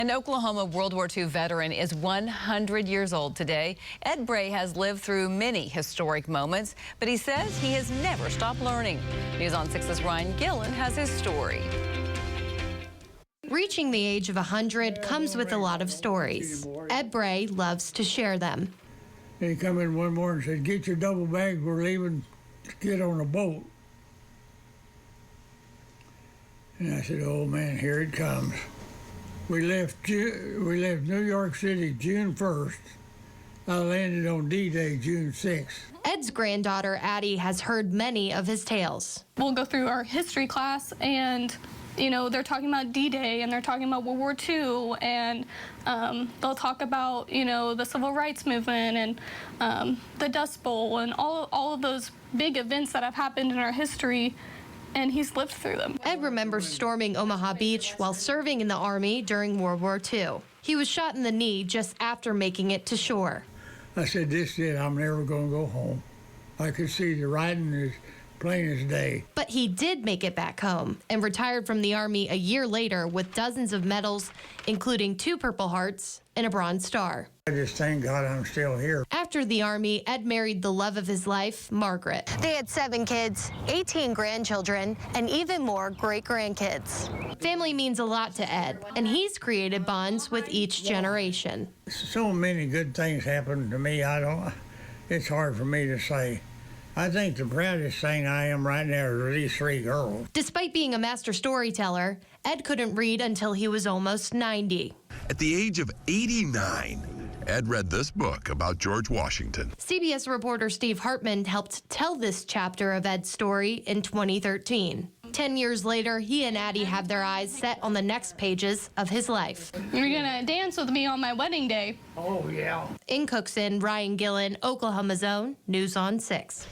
An Oklahoma World War II veteran is 100 years old today. Ed Bray has lived through many historic moments, but he says he has never stopped learning. News on 6's Ryan Gillen has his story. Reaching the age of 100 comes with a lot of stories. Ed Bray loves to share them. He come in one morning and said, "Get your double bag, we're leaving to get on a boat." And I said, "Oh man, here it comes." We left New York City June 1st. I landed on D-Day June 6th. Ed's granddaughter, Addie, has heard many of his tales. We'll go through our history class and they're talking about D-Day and they're talking about World War II, and they'll talk about, the Civil Rights Movement and the Dust Bowl and all of those big events that have happened in our history, and he's lived through them. Ed remembers storming Omaha Beach while serving in the Army during World War II. He was shot in the knee just after making it to shore. I said, "This is it, I'm never going to go home." I could see the writing as plain as day. But he did make it back home and retired from the Army a year later with dozens of medals, including 2 Purple Hearts and a Bronze Star. I just thank God I'm still here. After the Army, Ed married the love of his life, Margaret. They had 7 kids, 18 grandchildren, and even more great-grandkids. Family means a lot to Ed, and he's created bonds with each generation. So many good things happened to me, it's hard for me to say. I think the proudest thing I am right now is these 3 girls. Despite being a master storyteller, Ed couldn't read until he was almost 90. At the age of 89, Ed read this book about George Washington. CBS reporter Steve Hartman helped tell this chapter of Ed's story in 2013. 10 years later, he and Addie have their eyes set on the next pages of his life. You're gonna dance with me on my wedding day. Oh, yeah. In Cookson, Ryan Gillen, Oklahoma's Own, News on 6.